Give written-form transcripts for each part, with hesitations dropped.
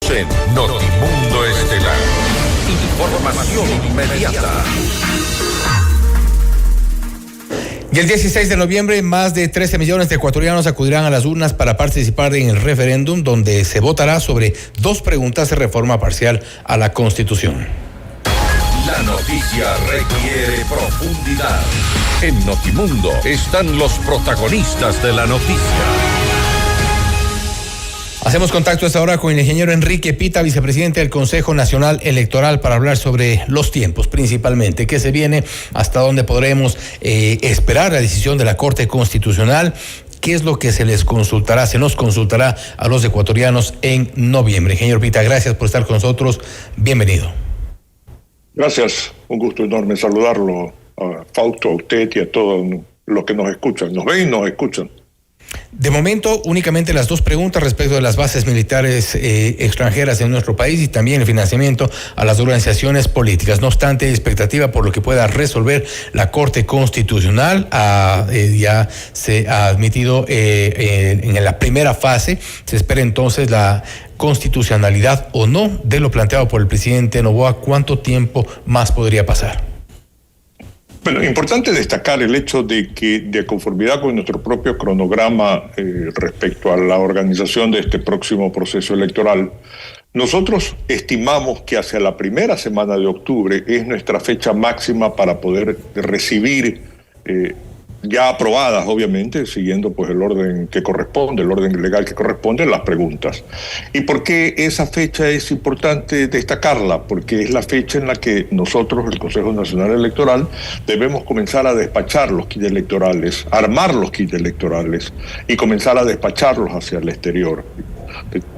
Estamos en Notimundo Estelar. Información inmediata. Y el 16 de noviembre, más de 13 millones de ecuatorianos acudirán a las urnas para participar en el referéndum, donde se votará sobre 2 preguntas de reforma parcial a la Constitución. La noticia requiere profundidad. En Notimundo están los protagonistas de la noticia. Hacemos contacto a esta hora con el ingeniero Enrique Pita, vicepresidente del Consejo Nacional Electoral, para hablar sobre los tiempos, principalmente, qué se viene, hasta dónde podremos esperar la decisión de la Corte Constitucional, qué es lo que se nos consultará a los ecuatorianos en noviembre. Ingeniero Pita, gracias por estar con nosotros, bienvenido. Gracias, un gusto enorme saludarlo, a Fausto, a usted y a todos los que nos escuchan, nos ven y nos escuchan. De momento, únicamente las 2 preguntas respecto de las bases militares extranjeras en nuestro país y también el financiamiento a las organizaciones políticas. No obstante, hay expectativa por lo que pueda resolver la Corte Constitucional. Ya se ha admitido en la primera fase. Se espera entonces la constitucionalidad o no de lo planteado por el presidente Noboa. ¿Cuánto tiempo más podría pasar? Bueno, importante destacar el hecho de que, de conformidad con nuestro propio cronograma respecto a la organización de este próximo proceso electoral, nosotros estimamos que hacia la primera semana de octubre es nuestra fecha máxima para poder recibir ya aprobadas, obviamente, siguiendo pues el orden que corresponde, el orden legal que corresponde, las preguntas. ¿Y por qué esa fecha es importante destacarla? Porque es la fecha en la que nosotros, el Consejo Nacional Electoral, debemos comenzar a despachar los kits electorales, armar los kits electorales y comenzar a despacharlos hacia el exterior.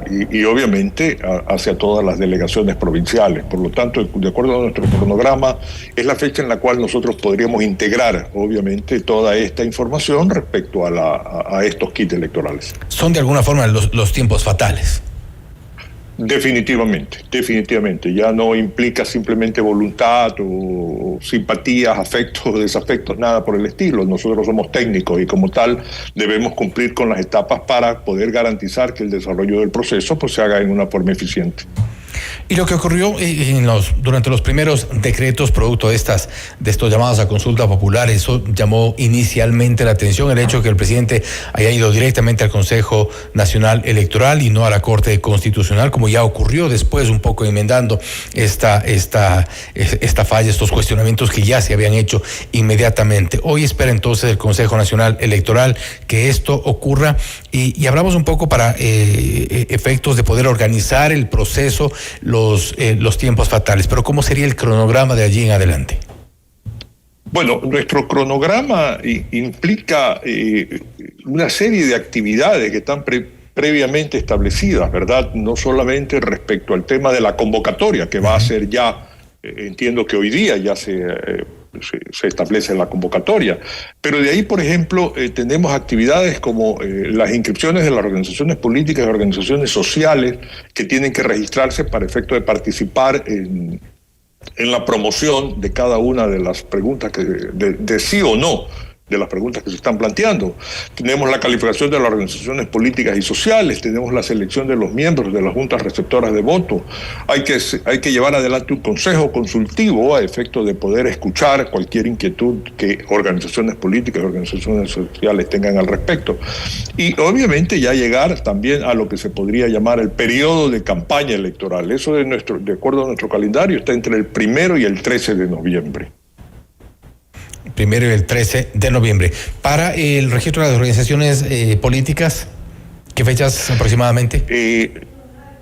Y obviamente hacia todas las delegaciones provinciales. Por lo tanto, de acuerdo a nuestro cronograma, es la fecha en la cual nosotros podríamos integrar, obviamente, toda esta información respecto a estos kits electorales. ¿Son de alguna forma los tiempos fatales? Definitivamente. Ya no implica simplemente voluntad o simpatías, afectos o desafectos, nada por el estilo. Nosotros somos técnicos y como tal debemos cumplir con las etapas para poder garantizar que el desarrollo del proceso pues se haga en una forma eficiente. Y lo que ocurrió durante los primeros decretos producto de estos llamados a consulta popular, eso llamó inicialmente la atención, el hecho de que el presidente haya ido directamente al Consejo Nacional Electoral y no a la Corte Constitucional, como ya ocurrió después, un poco enmendando esta falla, estos cuestionamientos que ya se habían hecho inmediatamente. Hoy espera entonces el Consejo Nacional Electoral que esto ocurra y hablamos un poco para efectos de poder organizar el proceso, los tiempos fatales, pero ¿cómo sería el cronograma de allí en adelante? Bueno, nuestro cronograma implica una serie de actividades que están previamente establecidas, ¿verdad? No solamente respecto al tema de la convocatoria, que va a ser ya, entiendo que hoy día ya se establece la convocatoria. Pero de ahí, por ejemplo, tenemos actividades como las inscripciones de las organizaciones políticas y organizaciones sociales que tienen que registrarse para efecto de participar en la promoción de cada una de las preguntas de sí o no, de las preguntas que se están planteando. Tenemos la calificación de las organizaciones políticas y sociales, tenemos la selección de los miembros de las juntas receptoras de voto. Hay que llevar adelante un consejo consultivo a efecto de poder escuchar cualquier inquietud que organizaciones políticas y organizaciones sociales tengan al respecto. Y obviamente ya llegar también a lo que se podría llamar el periodo de campaña electoral. Eso de acuerdo a nuestro calendario está entre el 1 y el 13 de noviembre. 1 y el 13 de noviembre. Para el registro de las organizaciones políticas, ¿qué fechas aproximadamente?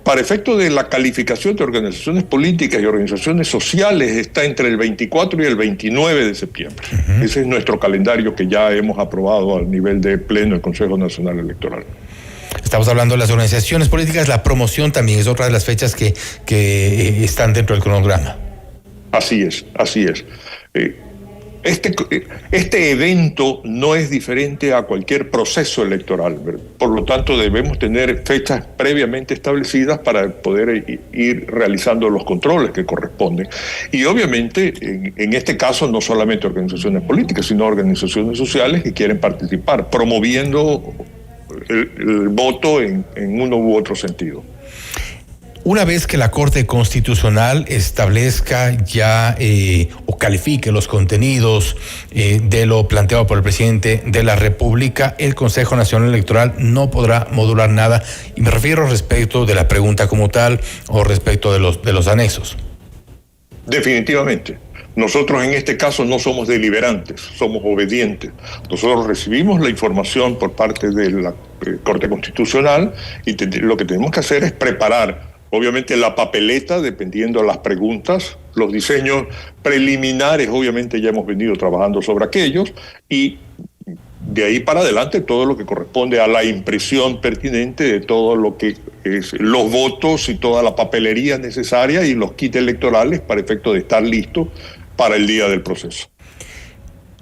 Para efecto de la calificación de organizaciones políticas y organizaciones sociales está entre el 24 y el 29 de septiembre. Uh-huh. Ese es nuestro calendario que ya hemos aprobado a nivel de pleno del Consejo Nacional Electoral. Estamos hablando de las organizaciones políticas, la promoción también es otra de las fechas que están dentro del cronograma. Así es. Este evento no es diferente a cualquier proceso electoral, por lo tanto debemos tener fechas previamente establecidas para poder ir realizando los controles que corresponden. Y obviamente en este caso no solamente organizaciones políticas, sino organizaciones sociales que quieren participar, promoviendo el voto en uno u otro sentido. Una vez que la Corte Constitucional establezca ya o califique los contenidos de lo planteado por el presidente de la República, el Consejo Nacional Electoral no podrá modular nada, y me refiero respecto de la pregunta como tal o respecto de los anexos. Definitivamente. Nosotros en este caso no somos deliberantes, somos obedientes. Nosotros recibimos la información por parte de la Corte Constitucional y lo que tenemos que hacer es preparar, obviamente, la papeleta, dependiendo de las preguntas, los diseños preliminares, obviamente ya hemos venido trabajando sobre aquellos, y de ahí para adelante todo lo que corresponde a la impresión pertinente de todo lo que es los votos y toda la papelería necesaria y los kits electorales para efecto de estar listos para el día del proceso.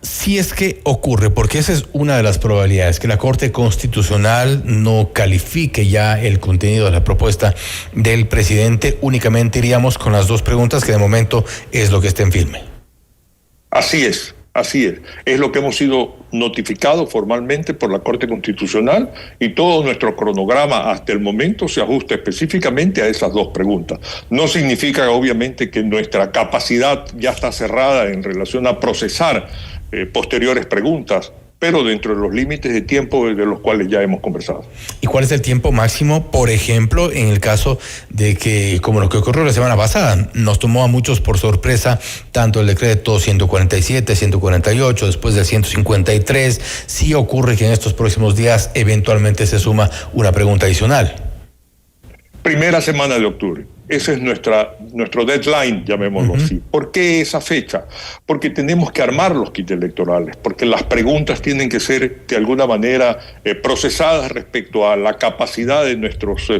Si es que ocurre, porque esa es una de las probabilidades, que la Corte Constitucional no califique ya el contenido de la propuesta del presidente, únicamente iríamos con las dos preguntas, que de momento es lo que está en firme. Así es. Así es. Es lo que hemos sido notificados formalmente por la Corte Constitucional, y todo nuestro cronograma hasta el momento se ajusta específicamente a esas dos preguntas. No significa, obviamente, que nuestra capacidad ya está cerrada en relación a procesar posteriores preguntas, pero dentro de los límites de tiempo de los cuales ya hemos conversado. ¿Y cuál es el tiempo máximo, por ejemplo, en el caso de que, como lo que ocurrió la semana pasada, nos tomó a muchos por sorpresa tanto el decreto 147, 148, después del 153, si ocurre que en estos próximos días eventualmente se suma una pregunta adicional? Primera semana de octubre. Ese es nuestro deadline, llamémoslo así. ¿Por qué esa fecha? Porque tenemos que armar los kits electorales, porque las preguntas tienen que ser de alguna manera procesadas respecto a la capacidad de nuestros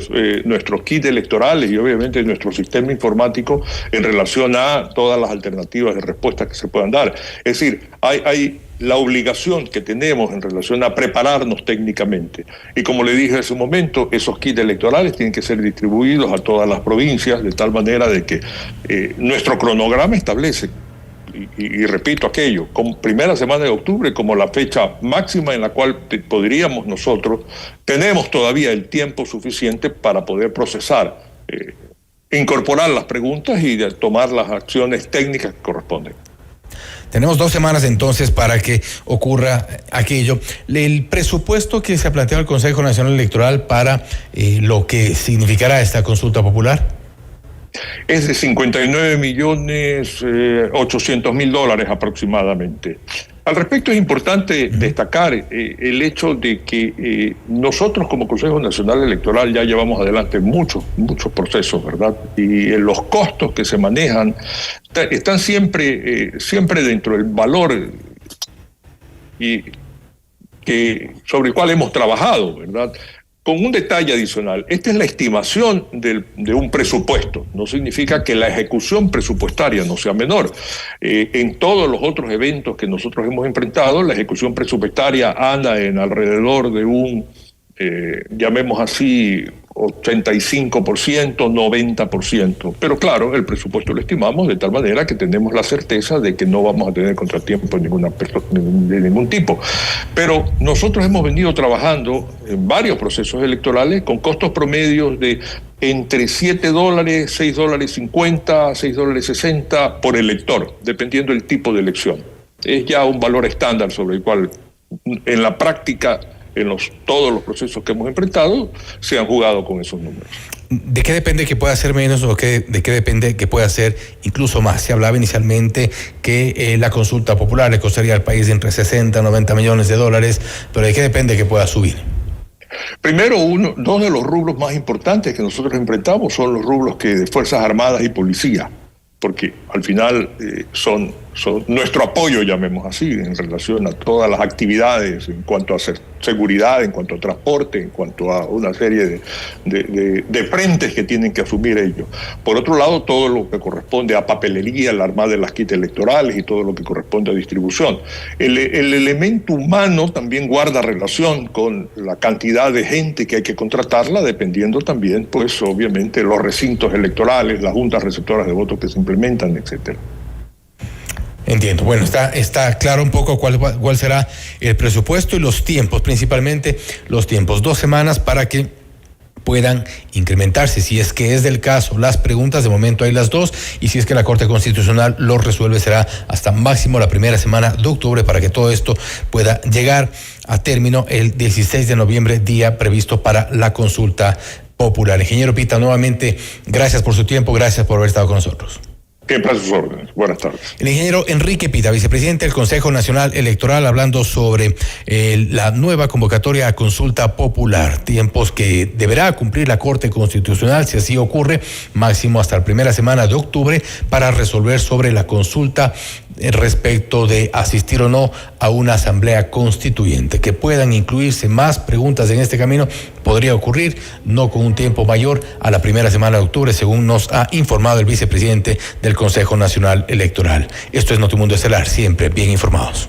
kits electorales y obviamente de nuestro sistema informático en relación a todas las alternativas de respuesta que se puedan dar. Es decir, hay la obligación que tenemos en relación a prepararnos técnicamente. Y como le dije hace un momento, esos kits electorales tienen que ser distribuidos a todas las provincias, de tal manera de que nuestro cronograma establece, y repito aquello, como primera semana de octubre como la fecha máxima en la cual podríamos nosotros, tenemos todavía el tiempo suficiente para poder procesar, incorporar las preguntas y tomar las acciones técnicas que corresponden. Tenemos 2 semanas entonces para que ocurra aquello. El presupuesto que se ha planteado el Consejo Nacional Electoral para lo que significará esta consulta popular es de $59.800.000 aproximadamente. Al respecto, es importante destacar el hecho de que nosotros como Consejo Nacional Electoral ya llevamos adelante muchos procesos, ¿verdad? Y los costos que se manejan están siempre dentro del valor sobre el cual hemos trabajado, ¿verdad? Con un detalle adicional, esta es la estimación de un presupuesto, no significa que la ejecución presupuestaria no sea menor. En todos los otros eventos que nosotros hemos enfrentado, la ejecución presupuestaria anda en alrededor de un, llamemos así, 85%, 90%. Pero claro, el presupuesto lo estimamos de tal manera que tenemos la certeza de que no vamos a tener contratiempo de ningún tipo. Pero nosotros hemos venido trabajando en varios procesos electorales con costos promedios de entre $7, $6.50, $6.60 por elector, dependiendo del tipo de elección. Es ya un valor estándar sobre el cual en la práctica, en todos los procesos que hemos enfrentado, se han jugado con esos números. ¿De qué depende que pueda ser menos o de qué depende que pueda ser incluso más? Se hablaba inicialmente que la consulta popular le costaría al país entre 60 y 90 millones de dólares, pero ¿de qué depende que pueda subir? Primero, dos de los rubros más importantes que nosotros enfrentamos son los rubros de Fuerzas Armadas y Policía, porque al final son nuestro apoyo, llamemos así, en relación a todas las actividades en cuanto a seguridad, en cuanto a transporte, en cuanto a una serie de frentes que tienen que asumir ellos. Por otro lado, todo lo que corresponde a papelería, el armado de las kits electorales y todo lo que corresponde a distribución. El elemento humano también guarda relación con la cantidad de gente que hay que contratarla, dependiendo también, pues obviamente, los recintos electorales, las juntas receptoras de votos que se implementan, etcétera. Entiendo. Bueno, está claro un poco cuál será el presupuesto y los tiempos, principalmente los tiempos. 2 semanas para que puedan incrementarse. Si es que es del caso, las preguntas, de momento hay las dos, y si es que la Corte Constitucional lo resuelve, será hasta máximo la primera semana de octubre para que todo esto pueda llegar a término el 16 de noviembre, día previsto para la consulta popular. Ingeniero Pita, nuevamente, gracias por su tiempo, gracias por haber estado con nosotros. ¿Qué pasa sus órdenes? Buenas tardes. El ingeniero Enrique Pita, vicepresidente del Consejo Nacional Electoral, hablando sobre la nueva convocatoria a consulta popular, tiempos que deberá cumplir la Corte Constitucional, si así ocurre, máximo hasta la primera semana de octubre, para resolver sobre la consulta respecto de asistir o no a una asamblea constituyente. Que puedan incluirse más preguntas en este camino podría ocurrir, no con un tiempo mayor, a la primera semana de octubre, según nos ha informado el vicepresidente del Consejo Nacional Electoral. Esto es Notimundo Estelar, siempre bien informados.